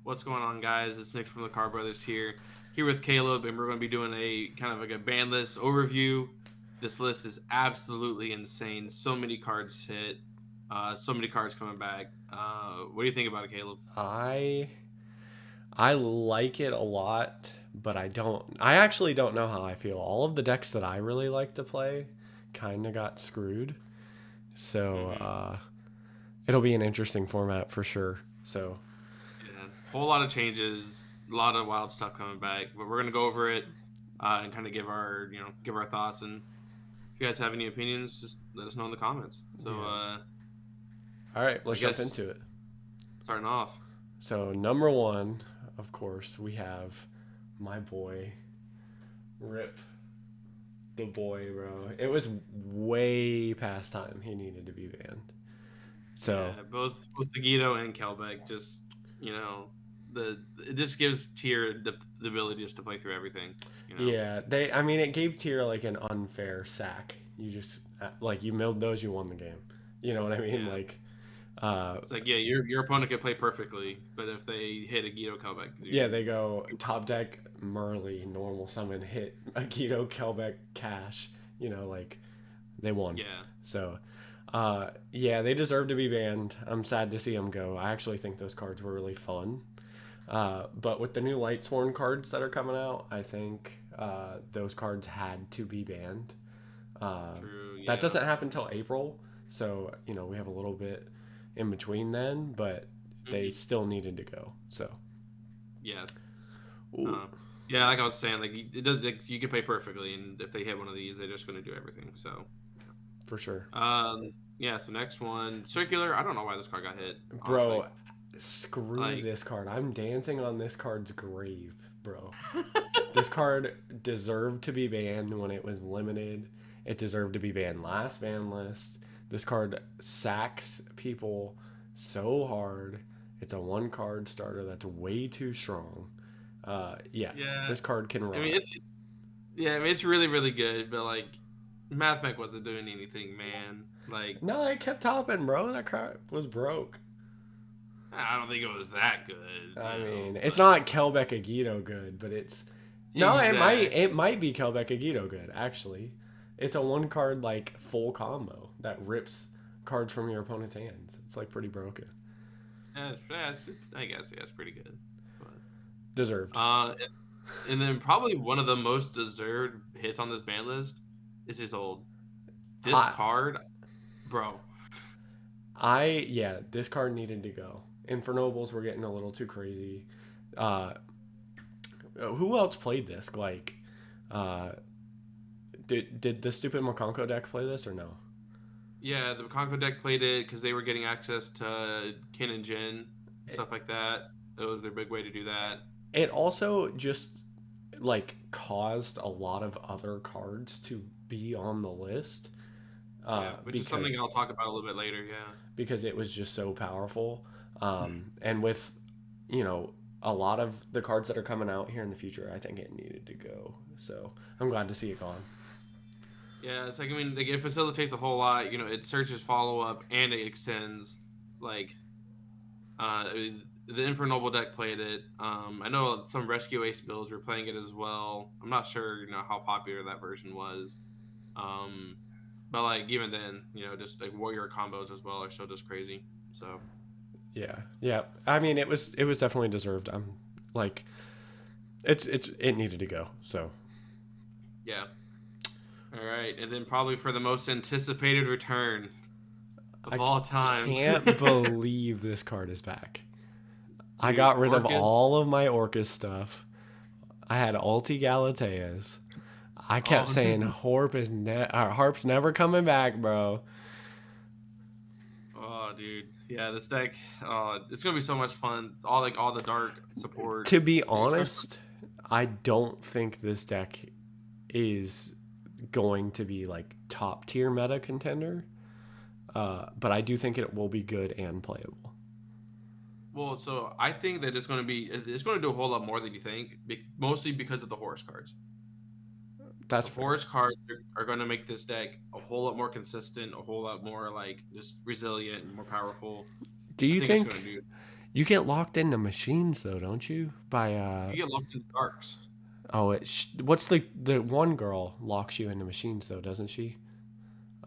What's going on, guys? It's Nick from the CardBrothers here with Caleb, and we're going to be doing a kind of like a band list overview. This list is absolutely insane. So many cards hit, so many cards coming back. What do you think about it, Caleb? I I like it a lot, but I actually don't know how I feel. All of the decks that I really like to play kind of got screwed. So, Mm-hmm. it'll be an interesting format for sure. So, Yeah, whole lot of changes, a lot of wild stuff coming back, but we're gonna go over it and kind of give our thoughts. And if you guys have any opinions, just let us know in the comments. So, yeah. All right, I let's jump guess into it. starting off. So, number 1, of course, we have my boy Rip the boy, bro. It was way past time he needed to be banned. So, Yeah, both Agito and Kelbeck just the it just gives Tier the ability just to play through everything. You know. yeah, I mean, it gave Tier like an unfair sack. You just like you milled those, you won the game. You know what I mean? Yeah, Like, uh, it's like yeah, your opponent could play perfectly, but if they hit Agito Kelbeck, yeah, they go top deck Merly, normal summon, hit Akito, Kelbeck, Cash. Like they won. yeah, So, yeah, they deserve to be banned. I'm sad to see them go. I actually think those cards were really fun. But with the new Lightsworn cards that are coming out, I think those cards had to be banned. Uh, true, that yeah, doesn't happen until April, so we have a little bit in between then, but they hmm still needed to go. So, yeah, ooh, uh, yeah. Like I was saying, like it does. Like, you can play perfectly, and if they hit one of these, they're just going to do everything. So, for sure, yeah. So next one, circular. I don't know why this card got hit. Honestly. bro. Screw Like, this card. I'm dancing on this card's grave, bro. This card deserved to be banned when it was limited. It deserved to be banned last ban list. This card sacks people so hard. It's a one card starter that's way too strong. Yeah, yeah, this card can I mean rot. it's really really good, but like Mathmech wasn't doing anything, man. Like No, it kept topping, bro. That card was broke. I don't think it was that good, I mean, it's but not Kelbeck Agito good, but it's no, it exactly. might be Kelbeck Agito good actually. It's a one card like full combo that rips cards from your opponent's hands. It's like pretty broken. I guess yeah, it's pretty good. But, Deserved. uh, and then probably one of the most deserved hits on this ban list is his old this I card, bro. yeah, this card needed to go. Infernobles were getting a little too crazy. Uh, who else played this? Like, uh, did the stupid Mokonko deck play this or no? Yeah, the Conco deck played it because they were getting access to Kin and Jin and stuff like that. It was their big way to do that. It also just like caused a lot of other cards to be on the list Yeah, which is something because I'll talk about a little bit later. Yeah. it was just so powerful. And with you know a lot of the cards that are coming out here in the future, I think it needed to go. So I'm glad to see it gone. Yeah, it's like I mean, like, it facilitates a whole lot. It searches follow up and it extends. Like, I mean, the Infernoble deck played it. I know some Rescue Ace builds were playing it as well. I'm not sure, how popular that version was. Um, but like even then, just like warrior combos as well are still just crazy. So Yeah, yeah. I mean, it was definitely deserved. I'm like, it needed to go. So yeah. All right, and then probably for the most anticipated return of I all time, can't believe this card is back. I dude, got rid of Orcus. all of my Orcus stuff. I had Ulti Galateas. I kept Oh, saying Harp's never coming back, bro. oh, dude, yeah, this deck. It's gonna be so much fun. All the dark support, To be especially. honest, I don't think this deck is going to be like top tier meta contender. But I do think it will be good and playable. Well, so I think that it's gonna do a whole lot more than you think, mostly because of the horse cards. That's The fair. horse cards are going to make this deck a whole lot more consistent, a whole lot more like just resilient and more powerful. Do I you think it's going to think do. You get locked into machines though, don't you? By You get locked in darks. oh, what's the one girl locks you into machines though, doesn't she?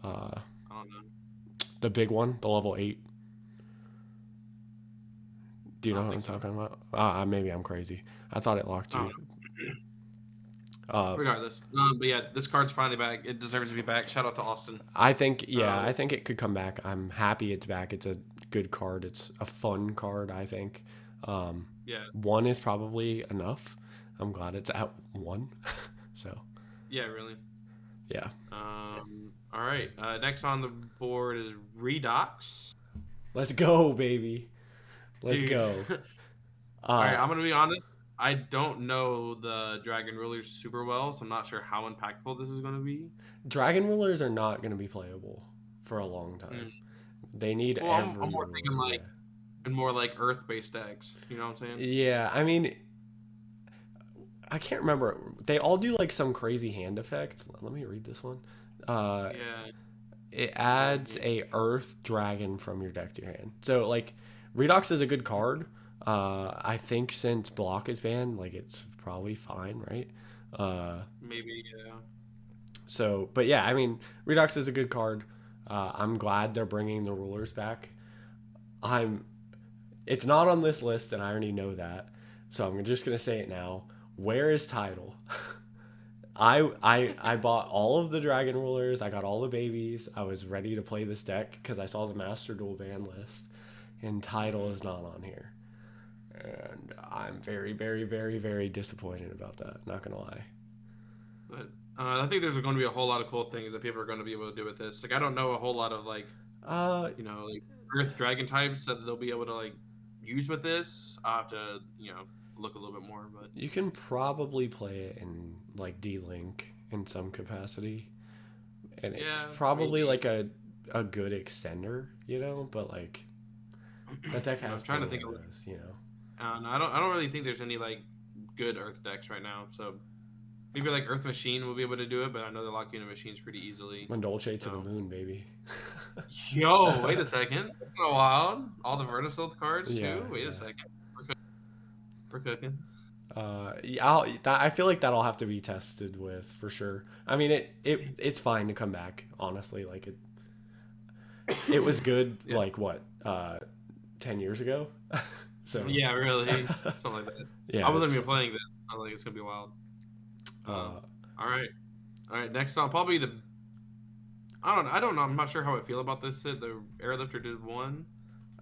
Uh, I don't know. the big one, the level 8. Do you I know don't what I'm think so. talking about? Maybe I'm crazy. I thought it locked I don't you. know. Uh, Regardless, but yeah, this card's finally back. It deserves to be back. Shout out to Austin. I think Uh, I think it could come back. I'm happy it's back. It's a good card. It's a fun card. I think um, yeah, one is probably enough. I'm glad it's at one. So yeah, really. yeah, All right. Next on the board is Redox, let's go, baby. Let's dude. go. All right, Uh, I'm gonna be honest. I don't know the Dragon Rulers super well, so I'm not sure how impactful this is gonna be. Dragon rulers are not going to be playable for a long time. Mm. They need Well, I'm every more ruler. thinking Yeah. like in more like Earth-based decks. You know what I'm saying? Yeah, I mean, I can't remember. They all do like some crazy hand effects. Let me read this one. Uh, Yeah. it Uh, adds yeah. a Earth Dragon from your deck to your hand. So like, Redox is a good card. I think since block is banned, like it's probably fine, right? Uh, Maybe. Yeah. so, but yeah, I mean, Redox is a good card. I'm glad they're bringing the rulers back. I'm. It's not on this list, and I already know that. So I'm just gonna say it now. Where is title? I bought all of the dragon rulers. I got all the babies. I was ready to play this deck because I saw the Master Duel ban list, and title Hmm. is not on here, and I'm very, very, very, very disappointed about that. Not gonna lie. But I think there's going to be a whole lot of cool things that people are going to be able to do with this. Like I don't know a whole lot of like Uh, like Earth Dragon types that they'll be able to like use with this. I will have to look a little bit more, but you can probably play it in like D Link in some capacity, and it's yeah, probably maybe. like a good extender, But like that deck I'm has trying to plenty think of of. those. I don't really think there's any like good Earth decks right now. So maybe like Earth Machine will be able to do it, but I know they lock you into machines pretty easily. Mandolce to the So moon, baby. yo, wait a second, that's kind of wild. All the Vertisilt cards Yeah, too. Wait a yeah. second, we're cooking. Yeah, I feel like that'll have to be tested with for sure. I mean, it's fine to come back. Honestly, like it was good. Yeah, Like what, 10 years ago. So, yeah, really, something like that. I yeah, wasn't it's even fine. playing this. I like it's gonna be wild. Uh, All right, all right. Next on probably the I don't know. I'm not sure how I feel about this. The Airlifter did one.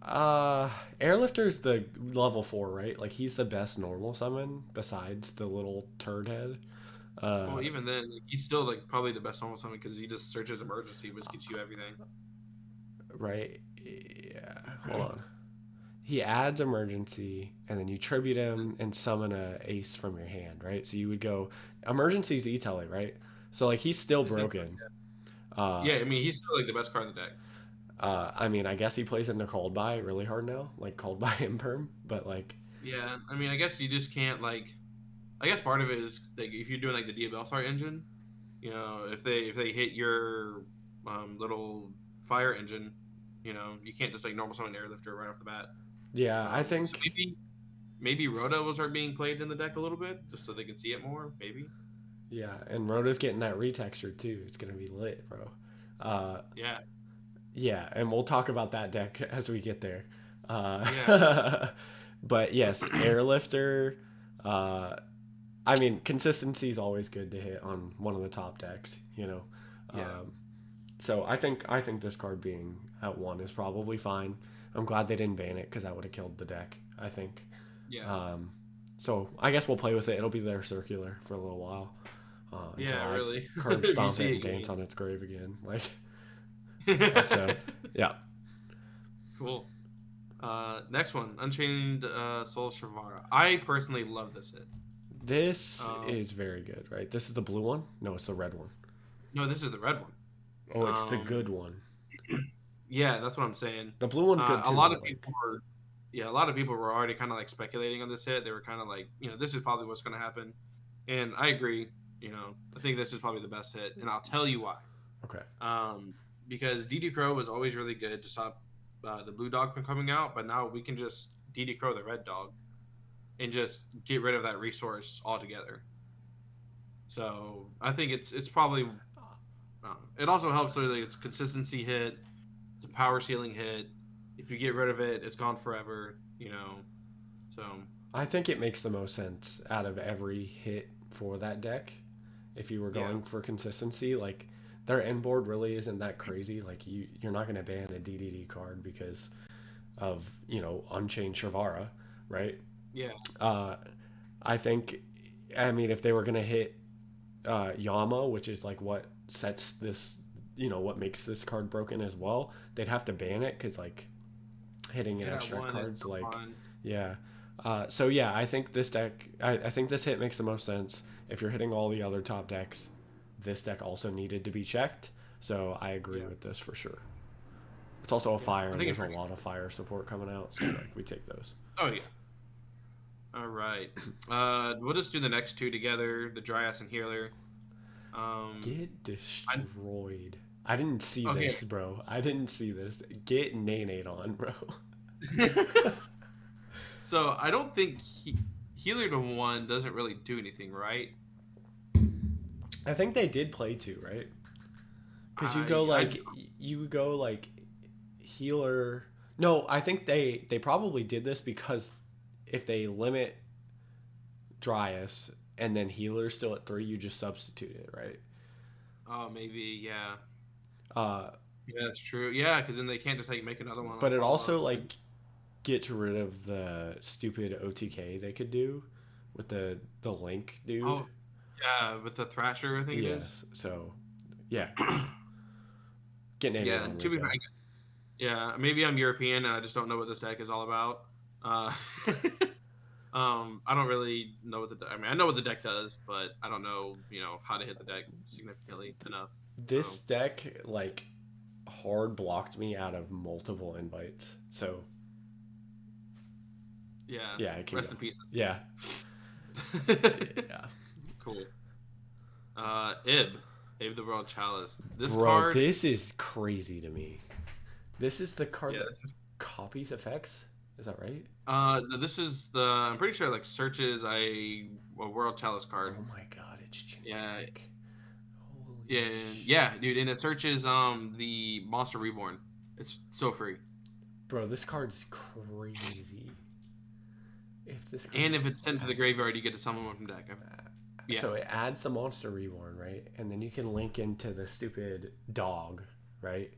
uh, Airlifter's the level 4, right? Like he's the best normal summon besides the little turd head. Well, Uh, even then, like, he's still like probably the best normal summon because he just searches emergency, which gets you everything. right? Yeah. Hold on. He adds emergency, and then you tribute him and summon a ace from your hand, right? So you would go emergency's e-tele, right? So like he's still I think so. broken. Uh, Yeah, I mean he's still like the best card in the deck. I mean, I guess he plays into cold buy really hard now, like cold buy imperm, but like Yeah, I mean I guess you just can't like. I guess part of it is like if you're doing like the DBL Star engine, if they hit your little fire engine, you can't just like normal summon Airlifter right off the bat. yeah, I So think maybe Rhoda will start being played in the deck a little bit just so they can see it more. Maybe. yeah, and Rhoda's getting that retexture too. It's gonna be lit, bro. Uh, Yeah. yeah, and we'll talk about that deck as we get there. Yeah. But yes, Airlifter. Uh, I mean, consistency is always good to hit on one of the top decks. Yeah. Um, so I think this card being at one is probably fine. I'm glad they didn't ban it because that would have killed the deck. I think. Yeah. Um, so I guess we'll play with it. It'll be there circular for a little while until Yeah. I Really. curb If you stomp it see and dance it, on its grave again. Like you so, mean. yeah. Cool. Next one, Unchained Soul Shavara. I personally love this hit. This Um, is very good, right? This is the blue one. No, it's the red one. no, this is the red one. Oh, it's the Um, good one. yeah, that's what I'm saying. The blue one's good A too, lot but of like, people were, yeah, a lot of people were already kind of like speculating on this hit. They were kind of like, this is probably what's going to happen, and I agree. I think this is probably the best hit, and I'll tell you why. okay, Because DD Crow was always really good to stop the blue dog from coming out, but now we can just DD Crow the Red Dog and just get rid of that resource altogether. So I think it's probably it also helps with its consistency hit. It's a power ceiling hit. If you get rid of it, it's gone forever. So I think it makes the most sense out of every hit for that deck. If you were yeah, going for consistency, like their end board really isn't that crazy. Like you're not going to ban a DDD card because of Unchained Shavara, right? yeah, Uh, I think, I mean, if they were going to hit Yama, which is like what sets this, what makes this card broken as well, they'd have to ban it because like hitting hit at abstract one is cards, so like, fun. yeah. So yeah, I think this deck, I think this hit makes the most sense. If you're hitting all the other top decks, this deck also needed to be checked. So I agree Yeah, with this for sure. It's also a yeah. fire, I and think there's it's a pretty. lot of fire support coming out. So like we take those. Oh yeah. All right. We'll just do the next two together. The Dryas and Healer. Get I, destroyed. I didn't see okay. this, bro. I didn't see this. Get Nate on, bro. So I don't think Healer to one doesn't really do anything, right? I think they did play two, right? Because I you go like healer. No, I think they probably did this because if they limit Dryas and then healer still at 3, you just substitute it, right? oh maybe yeah. Uh, Yeah, that's true. Yeah, because then they can't just like make another one on but it follow up. also like gets rid of the stupid OTK they could do with the link dude. Oh yeah, with the Thrasher, I think it is. Yes. So yeah, get Nate Yeah, on to be fair, Rico. yeah, maybe I'm European and I just don't know what this deck is all about. Uh, I don't really know what I mean, I know what the deck does, but I don't know, how to hit the deck significantly enough. This So deck like hard blocked me out of multiple invites. So yeah, yeah, I can go. rest in pieces. Yeah. Yeah. Cool. Ib, Ib the World Chalice. This Bro, card, this is crazy to me. This is the card yeah, that this is. copies effects. Is that right? This is the. I'm pretty sure like searches a World Chalice card. Oh my god, it's Yeah, generic. Holy yeah, yeah, dude, and it searches the Monster Reborn. It's so free, bro, this card's crazy. If this card and if it's sent to the graveyard, you get to summon one from deck. Yeah. so it adds the monster reborn, right? And then you can link into the stupid dog, right?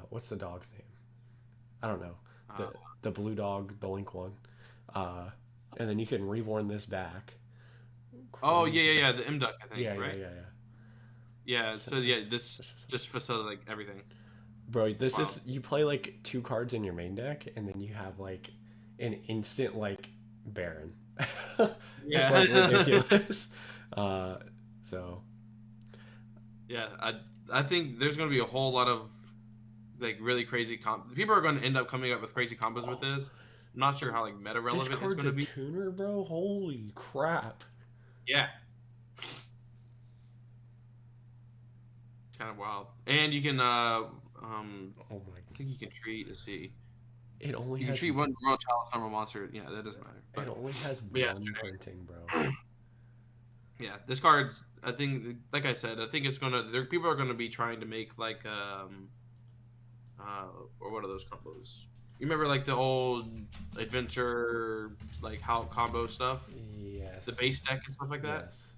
What's the dog's name? I don't know. Uh, The blue dog, the link one. Uh, and then you can reborn this back. oh yeah, Crazy. yeah, yeah. The Imduck, I think, Yeah, yeah, right? yeah, yeah. Yeah. So yeah, this So- just facilitates like everything. Bro, this Wow. is you play like two cards in your main deck, and then you have like an instant like Baron. It's like Yeah. ridiculous. Uh, so Yeah. I think there's gonna be a whole lot of like really crazy people are going to end up coming up with crazy combos with this. I'm not sure how like meta this relevant it's card's going a to be. tuner, bro. Holy crap! Yeah. Kind of wild. And you can Oh my! I think you can treat. Let's see. It only You can has treat one Royal Chalice normal monster. Yeah, that doesn't matter. it only has But yeah, one printing, bro. yeah. This card's. I think, like I said, I think it's gonna. People are gonna be trying to make like or what are those combos? You remember like the old adventure like how combo stuff, the Yes, base deck and stuff like that. yes.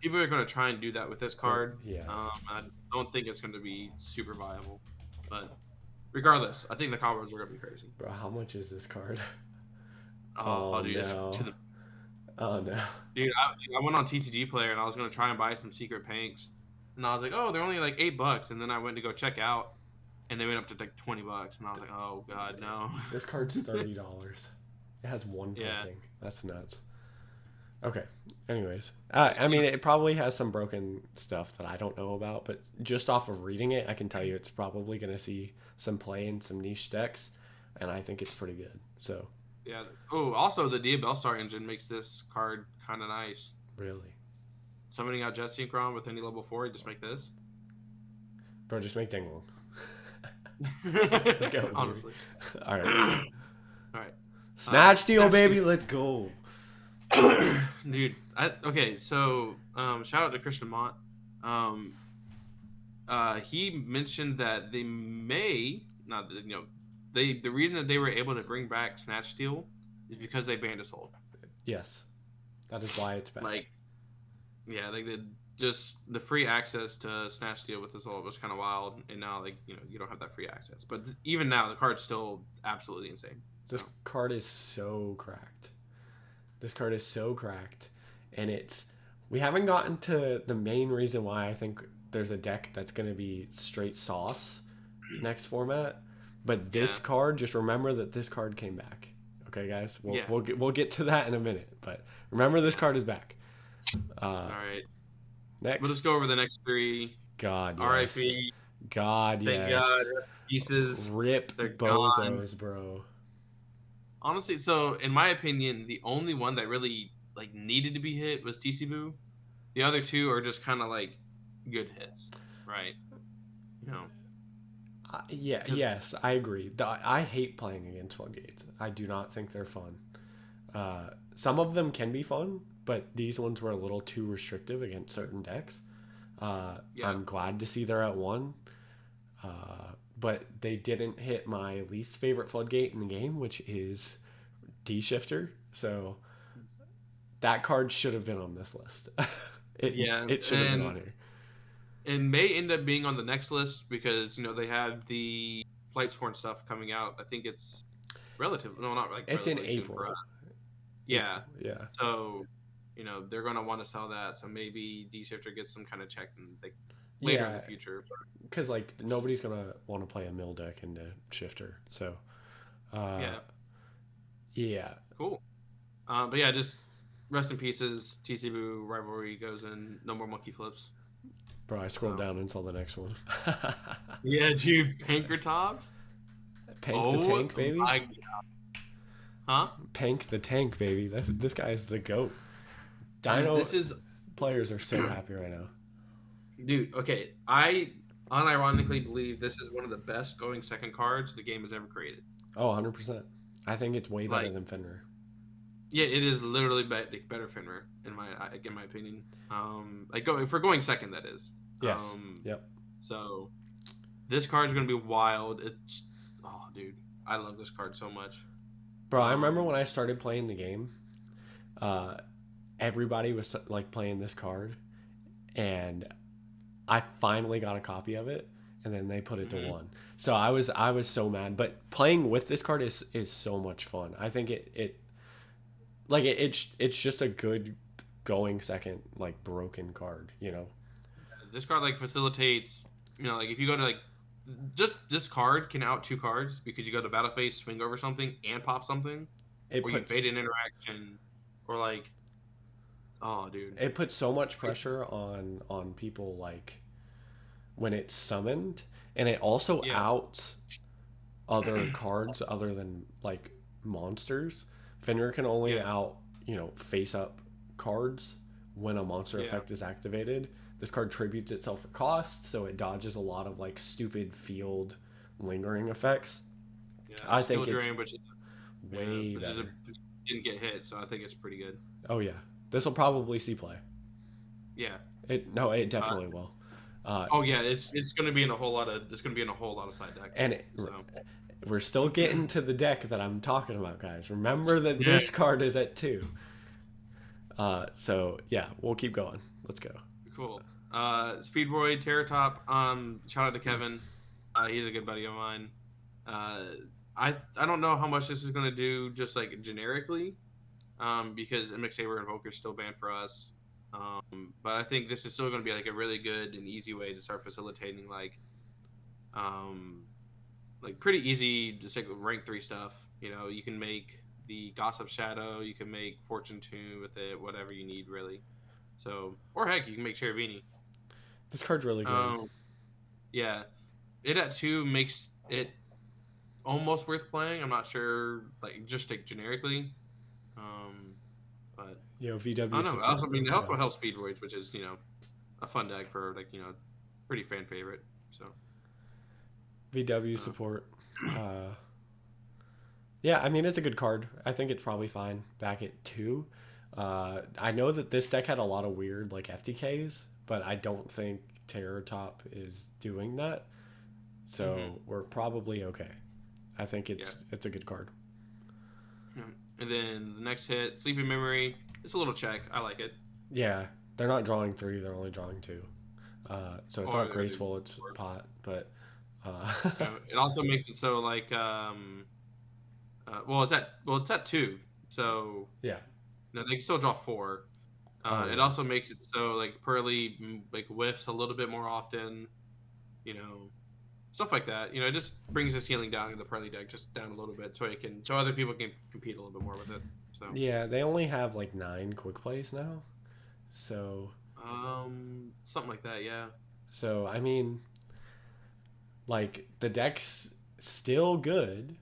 People are gonna try and do that with this card. Yeah, I don't think it's gonna be super viable, but regardless, I think the combos are gonna be crazy. bro. How much is this card? Oh, Oh dude, it's to no! the Oh no! dude, I went on TCG Player and I was gonna try and buy some secret panks, and I was like, oh, they're only like $8, and then I went to go check out, and they went up to like $20, and I was like, oh god, no. This card's $30. It has one Yeah, printing. That's nuts. Okay. Anyways, I mean, it probably has some broken stuff that I don't know about, but just off of reading it, I can tell you it's probably going to see some play in some niche decks, and I think it's pretty good. So, yeah. Oh, also the Diabellstar engine makes this card kind of nice. really, Summoning out Jet Synchron with any level 4, you just make this. bro, just make Dinglong. Let's go, baby. Honestly. All right. All right. Snatch steal, Snatch Steal. baby. Let's go. Dude, okay, so shout out to Christian Mott. Um, he mentioned that they may not, the reason that they were able to bring back Snatch Steal is because they banned Assault. Yes, that is why it's back. Like, yeah, like just the free access to Snatch Steal with Assault was kind of wild, and now like you don't have that free access. But even now, the card's still absolutely insane. So This card is so cracked. This card is so cracked, and it's we haven't gotten to the main reason why I think there's a deck that's going to be straight sauce next format. But this yeah, card, just remember that this card came back. Okay, guys, yeah, we'll get to that in a minute. But remember, this yeah. card is back. All right, we'll just Next, go over the next three. God yes, R.I.P. God Thank God. yes, Rest in pieces. rip They're gone. bozos, bro. Honestly, so in my opinion, the only one that really like needed to be hit was TC Boo. The other two are just kind of like good hits, right? You know, Yeah, because yes, I agree. I hate playing against floodgates. I do not think they're fun. Some of them can be fun, but these ones were a little too restrictive against certain decks. yeah, I'm glad to see they're at one, but they didn't hit my least favorite floodgate in the game, which is D Shifter. So that card should have been on this list. it yeah, it should have been on here. and may end up being on the next list because they have the Flightsworn stuff coming out. I think it's relative, no, not like It's in relatively soon for April. us. Yeah, April, yeah. so they're gonna want to sell that. So maybe D Shifter gets some kind of check and like later in the Yeah, future. because like nobody's gonna want to play a mill deck into Shifter. So, uh, Yeah, yeah, cool. But yeah, just rest in pieces. TC Boo rivalry goes in. No more monkey flips. bro. I scrolled So down and saw the next one. yeah, dude, Panker tops. Pank the Oh tank, baby. my, huh? Pank the tank, baby. This guy is the goat. Dude, Dino this is, players are so happy right now. dude. Okay, I unironically believe this is one of the best going second cards the game has ever created. Oh, 100%. I think it's way better Like, than Fenrir. yeah, it is literally better Finner in my opinion. Like going second, that is. Yes. Yep. So this card is gonna be wild. It's oh, dude, I love this card so much. Bro, I remember Um, when I started playing the game, uh, everybody was like playing this card, and I finally got a copy of it, and then they put it to mhm. one. So I was so mad. But playing with this card is so much fun. I think it's just a good going second like broken card. This card like facilitates. Like if you go to like just this card can out two cards because you go to battle phase, swing over something, and pop something, It or you bait puts an interaction, or like oh, dude, it puts so much pressure on people like when it's summoned, and it also yeah, outs other cards other than like monsters. Fenrir can only yeah, out face up cards when a monster yeah, effect is activated. This card tributes itself for cost, so it dodges a lot of like stupid field lingering effects. yeah. I Skill think it's drain, which yeah, way which is better. didn't get hit, so I think it's pretty good. Oh yeah, this will probably see play. Yeah. It Uh, definitely will. Uh, oh yeah, it's going to be in a whole lot of side decks. and So we're still getting to the deck that I'm talking about, guys. Remember that yeah, this card is at 2. So yeah, we'll keep going. Let's go. cool. Speedroid, Terratop. Shout out to Kevin. He's a good buddy of mine. Uh, I don't know how much this is going to do just like generically, because MX Saber Invoker is still banned for us. But I think this is still going to be like a really good and easy way to start facilitating um, like pretty easy just like rank 3 stuff. You can make the Gossip Shadow, you can make Fortune Tune with it, whatever you need really. So, or heck, you can make Cherubini. This card's really good. Um, yeah, it at 2 makes it almost worth playing. I'm not sure, like just like generically, um, but I VW don't know. support. Also, I mean, it Let's also go. helps Speedroids, which is a fun deck for like pretty fan favorite. So VW uh, support. Uh, Yeah, I mean it's a good card. I think it's probably fine back at 2. I know that this deck had a lot of weird like FTKs, but I don't think Terror Top is doing that. Mm-hmm. So we're probably okay. I think Yeah. it's a good card. Yeah. And then the next hit, Sleeping Memory. It's a little check. I like it. Yeah, they're not drawing 3; they're only drawing 2. So it's Or not they're gonna do graceful. It's four. pot, but You know, it also makes it so like well it's at two, so yeah. you know, they can still draw four. Oh It yeah, also makes it so like Pearly like whiffs a little bit more often. You know, stuff like that. You know, it just brings the ceiling down in the Pearly deck just down a little bit, so other people can compete a little bit more with it. So yeah. They only have like 9 quick plays now. So something like that. Yeah. I mean, like the deck's still good,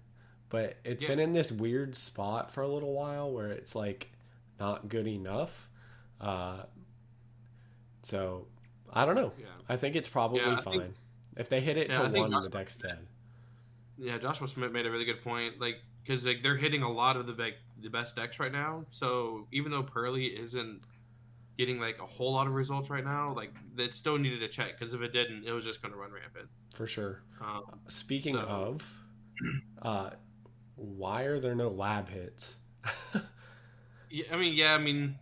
but it's Yeah. been in this weird spot for a little while where it's like not good enough. Uh, so I don't know. Yeah. I think it's Yeah. probably fine. If they hit it to I think 1, Josh the deck's dead. Yeah, Joshua Smith made a really good point. Like, because like they're hitting a lot of the best decks right now. So even though Pearly isn't getting like a whole lot of results right now, like it still needed a check because if it didn't, it was just going to run rampant. For sure. Um, Speaking so of, uh, why are there no lab hits? yeah, I mean,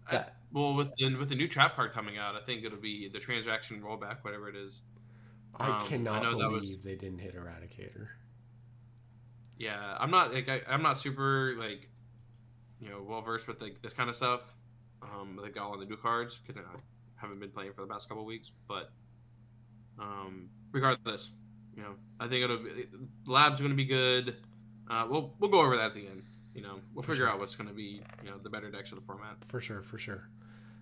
I That well with the new trap card coming out, I think it'll be the transaction rollback, whatever it is. I I cannot know that was believe they didn't hit Eradicator. yeah. I'm not like I'm not super like well versed with like this kind of stuff. Like all on the new cards because I haven't been playing for the past couple weeks, but regardless, I think it'll be lab's going to be good. We'll go over that at the end. We'll For figure sure. out what's going to be the better decks of the format. For sure. For sure.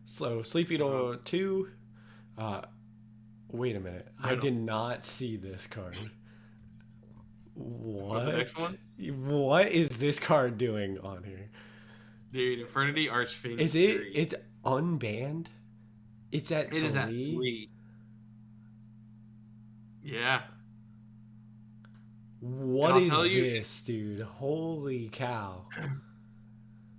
So Sleepy Um, to 2. Uh, Wait a minute. I you know did not see this card. what the next What? one, What is this card doing on here? dude? Infernity Archfiend Is it? Fury. It's unbanned. It's at It is at 3. 3. Yeah, and What I'll is tell you, this, dude? Holy cow!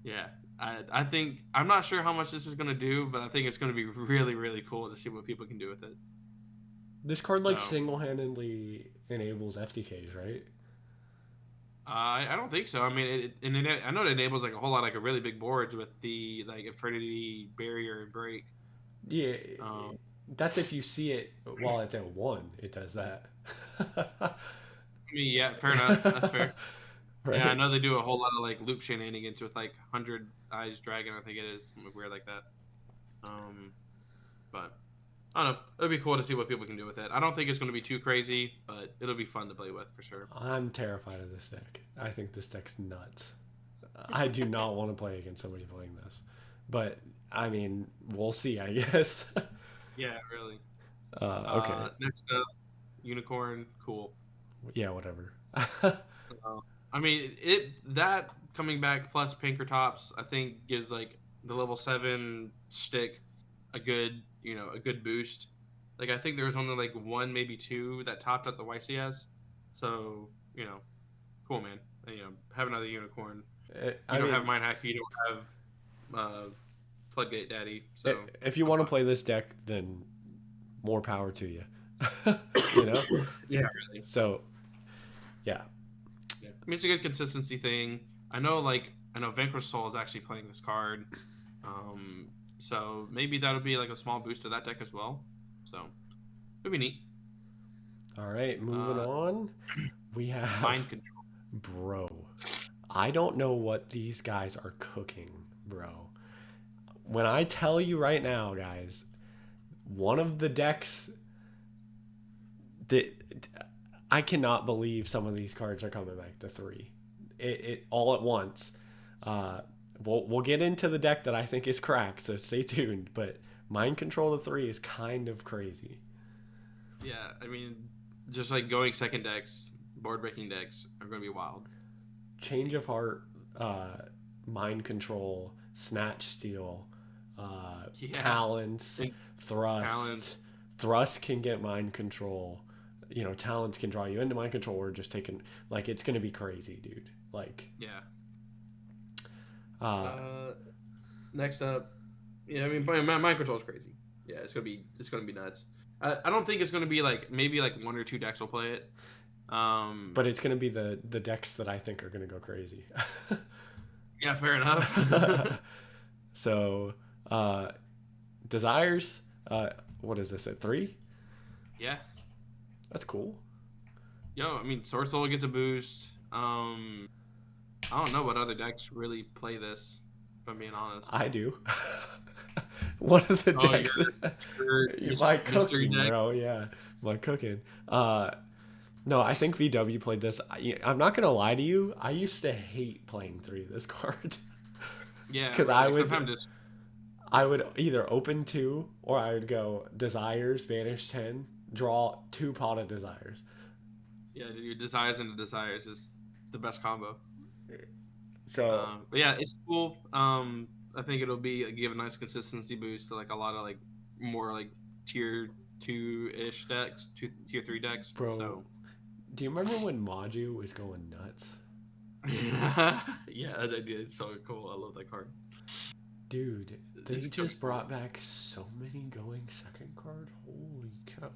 yeah. I think I'm not sure how much this is going to do, but I think it's going to be really really cool to see what people can do with it. This card like So single-handedly enables FTKs, right? I don't think so. I mean, I know it enables like a whole lot like a really big boards with the like Infernity Barrier and Break. Yeah, Um, that's if you see it while it's at 1. It does that. I mean, yeah, fair enough. That's fair. Yeah, I Right? know they do a whole lot of like loop shenanigans with like 100 Eyes Dragon. I think it is something weird like that. Um, but I don't know. It'll be cool to see what people can do with it. I don't think it's going to be too crazy, but it'll be fun to play with for sure. I'm terrified of this deck. I think this deck's nuts. I do not want to play against somebody playing this. But I mean, we'll see, I guess. Yeah, really. Okay. Next up, Unicorn. Cool. Yeah, whatever. Uh, I mean, it that coming back plus Pinker Tops, I think gives like the level 7 stick a good boost. Like I think there was only like one, maybe two that topped at the YCS. So cool man. And, have another unicorn. You I don't have mean, Mind Hack. You don't have Floodgate Daddy. So if you I'm want to fine. play this deck, then more power to you. you know? Yeah, really. So, yeah. Yeah. I mean, it's a good consistency thing. I know Vanquish Soul is actually playing this card. So maybe that'll be like a small boost to that deck as well. So it'll be neat. All right, moving Uh, on. We Mind have, Control. bro. I don't know what these guys are cooking, bro. When I tell you right now, guys, one of the decks that I cannot believe some of these cards are coming back to 3. It all at once. Uh, we'll get into the deck that I think is cracked, so stay tuned. But Mind Control to 3 is kind of crazy. Yeah, I mean, just like going second decks, board breaking decks are going to be wild. Change of Heart, uh, Mind Control, Snatch Steal, Yeah, Talents, and Thrust. talents. Thrust can get Mind Control. Talents can draw you into Mind Control or just taking. Like, it's going to be crazy, dude. Like, Yeah. uh, Uh, Next up, yeah, I mean, mind control is crazy. Yeah, it's gonna be nuts. I don't think it's gonna be like maybe like one or two decks will play it. but it's gonna be the decks that I think are gonna go crazy. Yeah, fair enough. So, uh, desires. What is this at 3? Yeah, That's cool. yo, I mean, Sword Soul gets a boost. I don't know what other decks really play this. If I'm being honest. I do. One of the Oh, decks. your My mystery cooking, deck. bro. Yeah, my cooking. No, I think VW played this. I'm not gonna lie to you. I used to hate playing 3 this card Yeah, because right. Like sometimes just I would either open 2 or I would go desires, banish 10, draw 2 pot of desires. yeah, your desires and the desires is the best combo. So, But yeah, it's cool. I think it'll be give a nice consistency boost to like a lot of like more like tier 2 ish decks, tier 3 decks. bro, So do you remember when Maju was going nuts? yeah, it's so cool. I love that card. Dude, It's they gonna be just cool. brought back so many going second card. Holy cow.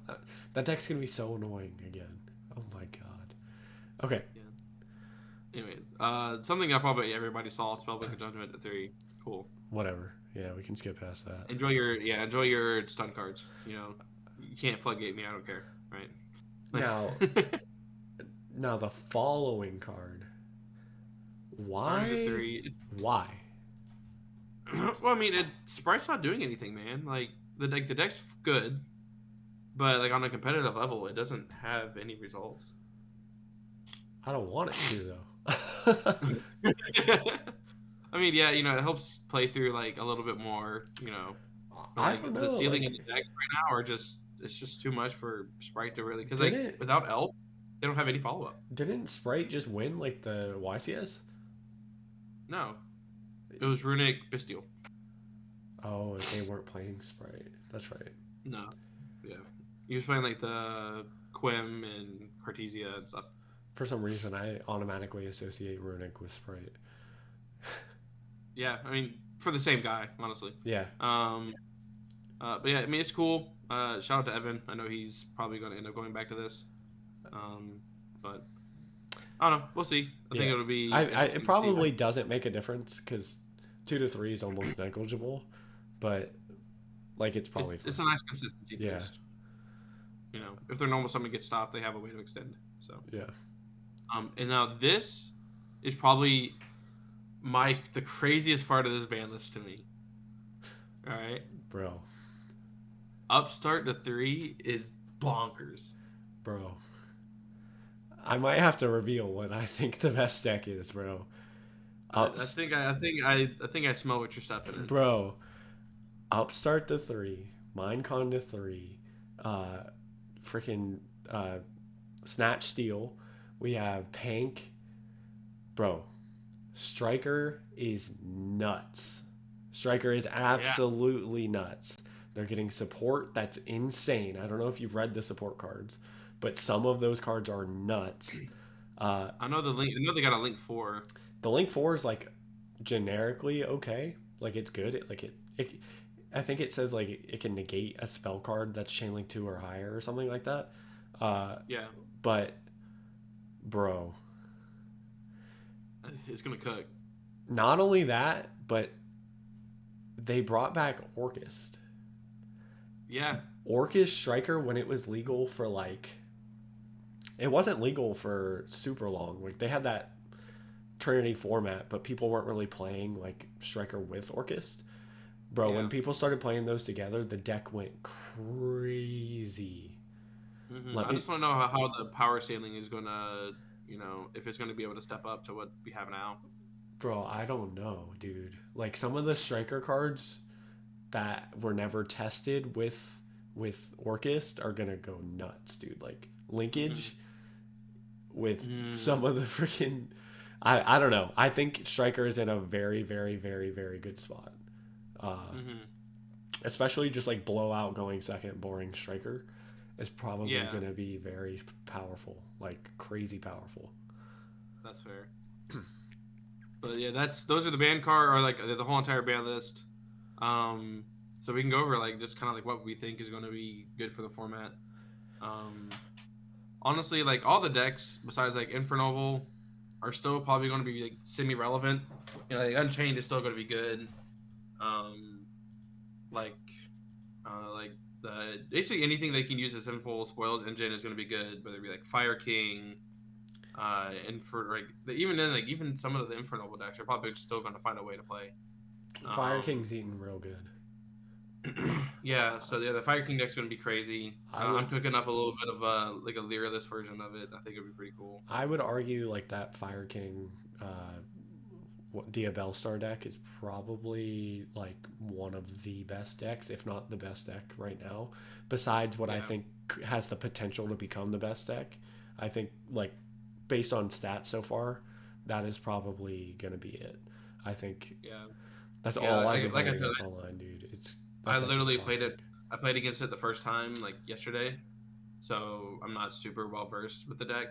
That deck's gonna be so annoying again. Oh my god. Okay, Yeah. Anyways, something I probably everybody saw Spellbook of Judgment at 3. Cool. whatever. Yeah, we can skip past that. Enjoy your stun cards. You know, you can't floodgate me. I don't care. Right. Now, now the following card. Starting to Why? 3. Why? Well, I mean, Sprite's not doing anything, man. Like the deck's good, but like on a competitive level, it doesn't have any results. I don't want it to though. I mean, yeah, it helps play through like a little bit more, but I don't like the know. ceiling of Like, the deck right now are just it's just too much for Sprite to really because like didn't without Elf, they don't have any follow up. didn't Sprite just win like the YCS? No, it was Runic Bestial. Oh, they weren't playing Sprite. That's right. No, yeah, he was playing like the Quim and Cartesia and stuff. For some reason, I automatically associate Runic with Sprite. Yeah, I mean for the same guy, honestly. Yeah, Um, but yeah, I mean it's cool. Shout out to Evan. I know he's probably going to end up going back to this. Um, but I don't know. We'll see. I think yeah. it'll be It interesting to see. probably doesn't make a difference because 2 to 3 is almost negligible, but like it's probably It's fine. a nice consistency Yeah, boost. If their normal summon gets stopped, they have a way to extend. So, yeah, and now this is probably the craziest part of this ban list to me. All right, bro, Upstart to 3 is bonkers. bro. I might have to reveal what I think the best deck is, bro. I Ups, think I smell what you're stepping in. bro. Upstart to 3, Minecon to 3, uh, freaking Snatch Steel. We have Pank, bro. Striker is nuts. Striker is Yeah, absolutely nuts. They're getting support that's insane. I don't know if you've read the support cards, but some of those cards are nuts. Uh, I know the link. I know they got a link for. the Link 4 is like generically okay. Like it's good. I think it says like it can negate a spell card that's chain link 2 or higher or something like that. Uh, Yeah, but bro, it's gonna cook. not only that, but they brought back Orchist. Yeah, Orchist Striker when it was legal for like it wasn't legal for super long. Like they had that Trinity format, but people weren't really playing like Striker with Orchist. Bro, when yeah. people started playing those together, the deck went crazy. Let I me just want to know how the power scaling is gonna, if it's gonna be able to step up to what we have now. Bro, I don't know, dude. Like some of the striker cards that were never tested with Orchist are gonna go nuts, dude. Like linkage with Mm-hmm. some of the freaking I don't know. I think Striker is in a very, very, very, very good spot. Uh, Mm-hmm. especially just like blowout going second boring Striker is probably Yeah, gonna be very powerful, like crazy powerful. that's fair. But yeah, that's those are the band card or like the whole entire band list. Um, so we can go over like just kind of like what we think is going to be good for the format. Um, Honestly, like all the decks besides like Infernoble are still probably going to be like semi-relevant. Like Unchained is still going to be good. Um, like like the basically anything they can use as Sinful Spoils engine is going to be good. Whether it be like Fire King, and for like even then like even some of the Infernoble decks are probably still going to find a way to play. Fire Um, King's eating real good. yeah, so yeah, the Fire King deck's going to be crazy. I I'm would cooking up a little bit of like a Lyralist version of it. I think it'd be pretty cool. I would argue like that Fire King Diabell Star deck is probably like one of the best decks, if not the best deck right now. Besides what I Yeah, think has the potential to become the best deck, I think like based on stats so far, that is probably gonna be it. I think yeah, that's yeah. all I've been Like I playing said, against online, dude. It's I that deck is literally played it. toxic. I played against it the first time like yesterday, so I'm not super well versed with the deck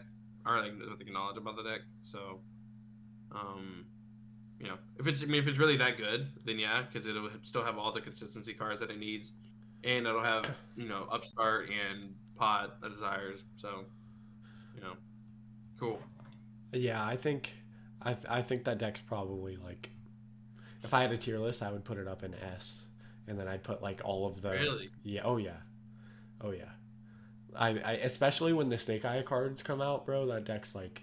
or like with the knowledge about the deck. So, um, if it's if it's really that good, then yeah, because it'll still have all the consistency cards that it needs, and it'll have upstart and pot that desires. So, you know, cool. Yeah, I think that deck's probably like if I had a tier list, I would put it up in S, and then I'd put like all of the Really? yeah, oh yeah. I especially when the Snake Eye cards come out, bro. That deck's like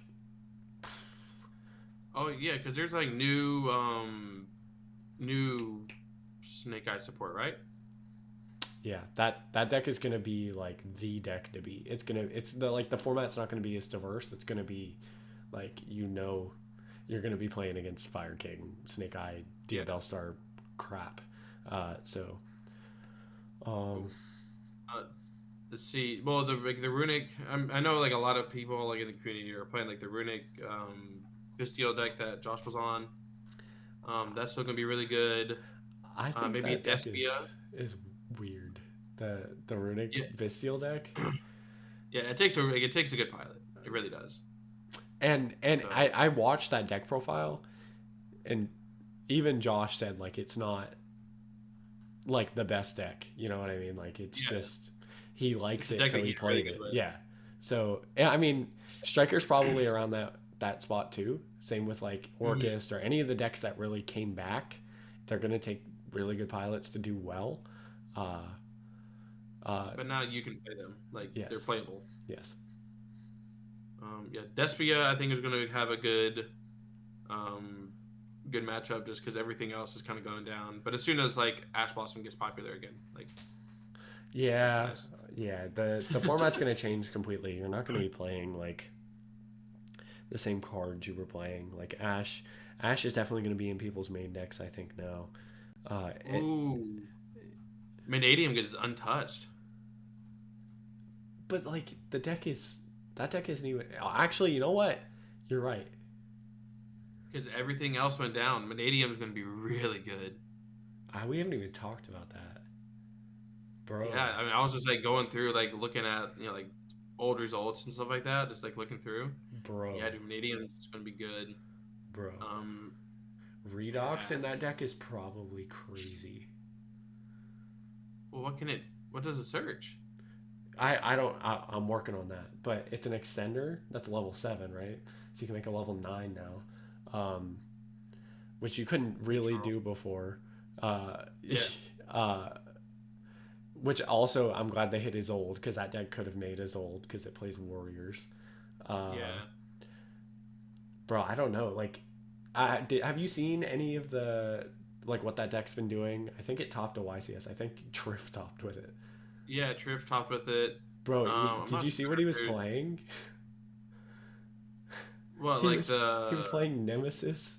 Oh yeah, because there's like new Snake Eye support, right? yeah, that deck is gonna be like the deck to be. It's the like the format's not gonna be as diverse. It's gonna be like you're gonna be playing against Fire King, Snake Eye, Yeah. Diabell Star crap. So um Cool. Uh, let's see. Well, the like the runic. I know like a lot of people like in the community are playing like the runic Bastille deck that Josh was on. That's still gonna be really good. I think Maybe a that deck Despia. is weird. The runic Yeah, Bestial deck, yeah. It takes a good pilot. It really does. and So I watched that deck profile, and even Josh said like it's not like the best deck. You know what I mean? Like it's yeah, just he it's likes a it, deck so that he he's really played good it. with. Yeah. So yeah, I mean, Striker's probably around that spot too. Same with like Hmm. Orchest or any of the decks that really came back. They're gonna take really good pilots to do well. Uh, But now you can play them. Like they're yes, playable. yes. Yeah, Despia I think is gonna have a um, good matchup just because everything else is kind of going down. But as soon as like Ash Blossom gets popular again, like it Yeah, has. yeah. The format's gonna change completely. You're not gonna be playing like the same cards you were playing. Like Ash, Ash is definitely gonna be in people's main decks. I think now. It, Ooh, Vanadium gets untouched but like the deck is that deck isn't even. Actually, you know what? You're right. because everything else went down. Vanadium is going to be really good. We haven't even talked about that, Yeah, bro. I mean, I was just like going through like looking at like old results and stuff like that, just like looking through. Yeah, Bro, dude, Vanadium is going to be good. bro. Um, Redox yeah. in that deck is probably crazy. Well, What does it search? I don't. I'm working on that, but it's an extender that's level 7, right? So you can make a level 9 now, which you couldn't really Control. do before. Uh, Yeah. uh, which also I'm glad they hit his old because that deck could have made his old because it plays warriors. Uh, Yeah. bro, I don't know. Like, have you seen any of the like what that deck's been doing? I think it topped a YCS. I think Triff topped with it. Yeah. Triff topped with it. Bro, I'm did not you see what he was sure. playing? What He like was he was the? playing Nemesis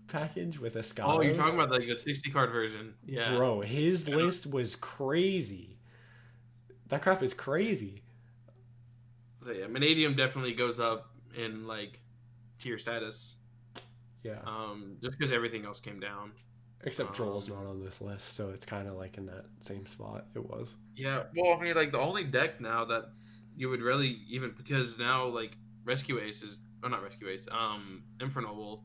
package with Oh, you're talking Escados. about like the 60 card version. Yeah. Bro, his list was crazy. That crap is crazy. So yeah, Vanadium definitely goes up in like tier status. Yeah. Just because everything else came down. Except Joel's not Um, on this list, so it's kind of like in that same spot it was. yeah. Well, I mean, like the only deck now that you would really even because now like Rescue Ace is or not Rescue Ace, Infernoble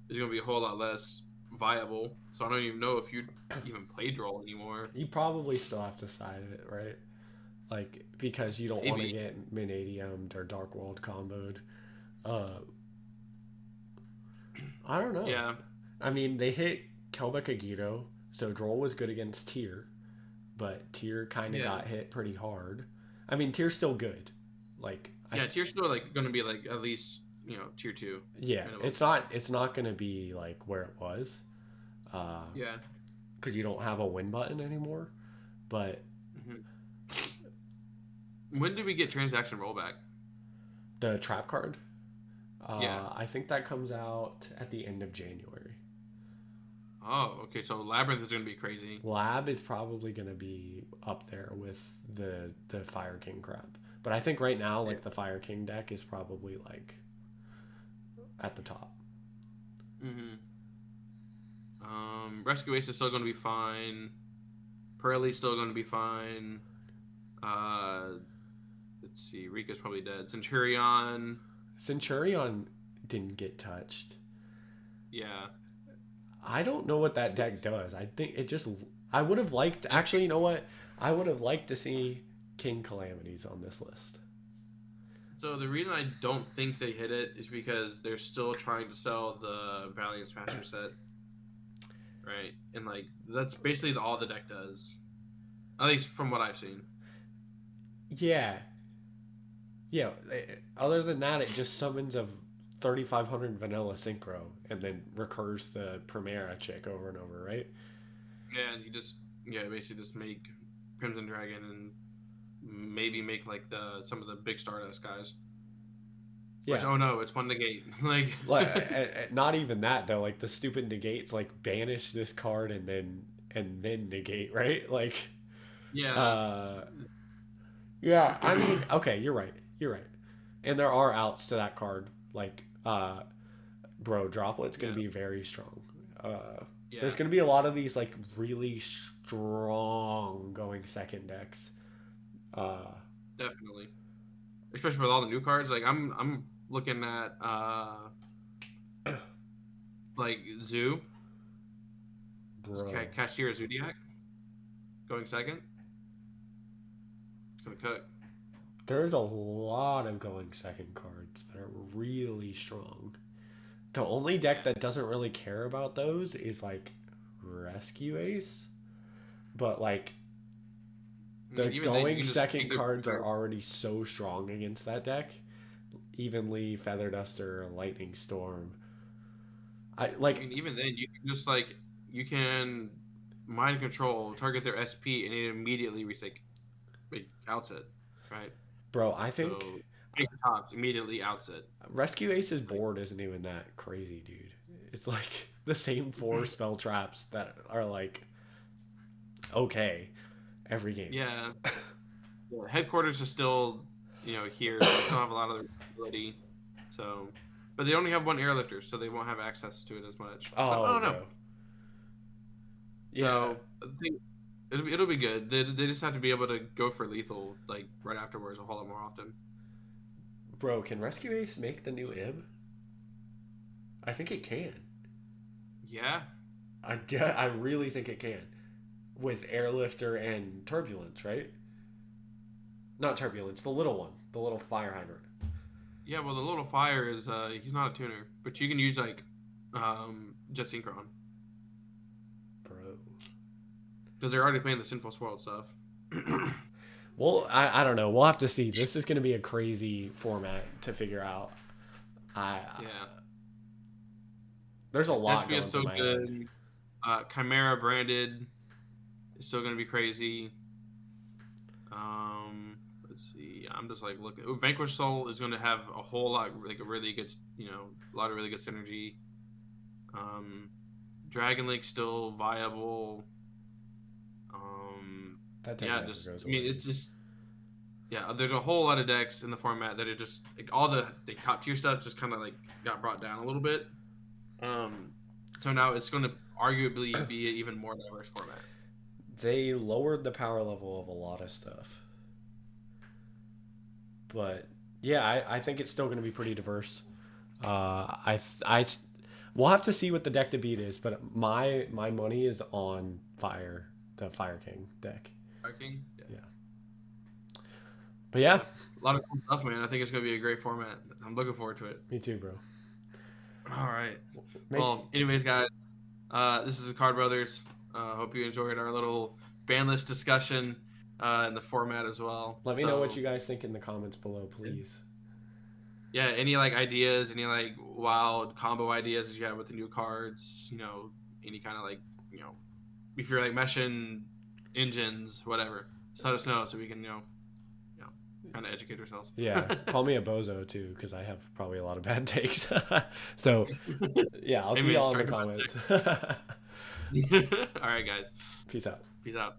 is going to be a whole lot less viable. So I don't even know if you'd even play Droll anymore. You probably still have to side it, right? Like because you don't want to Maybe. get Minadiumed or Dark World comboed. Uh, I don't know. Yeah. I mean, they hit Kelba Kagito, so Droll was good against Tyr, but Tyr kind of Yeah. got hit pretty hard. I mean, Tyr's still good. Like Yeah. Tier's still like going to be like at least, tier two yeah, minimum. it's not gonna be like where it was, uh, Yeah. because you don't have a win button anymore. But Hmm. When do we get transaction rollback? the trap card, Yeah. I think that comes out at the end of January. Oh, okay. So Labyrinth is going to be crazy. Lab is probably gonna be up there with the Fire King crap. But I think right now, like the Fire King deck is probably like at the top. Mm-hmm. Rescue Ace is still going to be fine. Pirelli's still going to be fine. Uh, let's see. Rika's probably dead. Centurion. Centurion didn't get touched. Yeah. I don't know what that deck does. I think it just. I would have liked. It, Actually, you know what? I would have liked to see King Calamities on this list. so the reason I don't think they hit it is because they're still trying to sell the Valiant Smasher set, right? And like that's basically all the deck does, at least from what I've seen. Yeah, yeah. Other than that, it just summons a 3500 vanilla synchro and then recurs the Primera chick over and over, right? Yeah, and you just basically just make Crimson Dragon and maybe make like the some of the big Stardust guys. Which Yeah. oh no, it's one negate. Like Like not even that though. Like the stupid negates, like banish this card and then negate, right? Like, yeah, uh, yeah. I mean, okay, you're right. You're right. And there are outs to that card. Like, bro, Droplet's gonna yeah, be very strong. There's yeah, gonna be a lot of these like really strong going second decks. Uh, definitely. Especially with all the new cards. Like I'm looking at like Zoo, bro, Cashier Zodiac going second. It's gonna cook. there's a lot of going second cards that are really strong. The only deck Yeah. that doesn't really care about those is like Rescue Ace, but like I the mean, even then, you going can just second take the cards are already so strong against that deck. Evenly, Feather Duster, Lightning Storm. I I like, mean, even then, you can just like you can mind control, target their SP, and it immediately like outs it, right? bro. I think So take the tops immediately outs it. Rescue Ace's Like board isn't even that crazy, dude. It's like the same four spell traps that are like okay every game. yeah, yeah, headquarters is still here, so they still have a lot of the ability. So, but they only have one airlifter, so they won't have access to it as much. So I Oh, don't know. bro. Yeah, So I think it'll be good. They just have to be able to go for lethal like right afterwards a whole lot more often. bro. Can Rescue Ace make the new IB? I think it can. Yeah, I really think it can with Airlifter and Turbulence, right? Not Turbulence, the little one, the little fire hydrant, yeah. Well, the little fire is he's not a tuner, but you can use like Jet Synchron bro. because they're already playing the Sinful Swirl stuff. Well, I don't know. We'll have to see. This is going to be a crazy format to figure out. I Yeah, there's a lot SP is going through so my head. good. Chimera branded is still gonna be crazy. Let's see. I'm just like looking. Vanquish Soul is going to have a whole lot, like a really good, a lot of really good synergy. Um, Dragon Lake still viable. That deck Yeah, never just goes I mean, away. it's just yeah. There's a whole lot of decks in the format that are just like all the top tier stuff just kind of like got brought down a little bit. Um, so now it's going to arguably be an even more diverse format. They lowered the power level of a lot of stuff, but yeah, I think it's still going to be pretty diverse. I we'll have to see what the deck to beat is, but my money is on Fire, the Fire King deck. King. Yeah. Yeah, but yeah, Yeah. A lot of cool stuff, man. I think it's gonna be a great format. I'm looking forward to it. me too, bro. All right. Make Well, anyways, guys, this is the Card Brothers. Hope you enjoyed our little ban list discussion and the format as well. Let me know what So you guys think in the comments below, please. yeah, any like ideas, any like wild combo ideas that you have with the new cards, any kind of like, if you're like meshing engines, whatever, just let us know so we can, you know, kind of educate ourselves. Yeah, call me a bozo too, because I have probably a lot of bad takes. So yeah, I'll Hey see man, y'all in the strike comments. a match. All right, guys. Peace out. Peace out.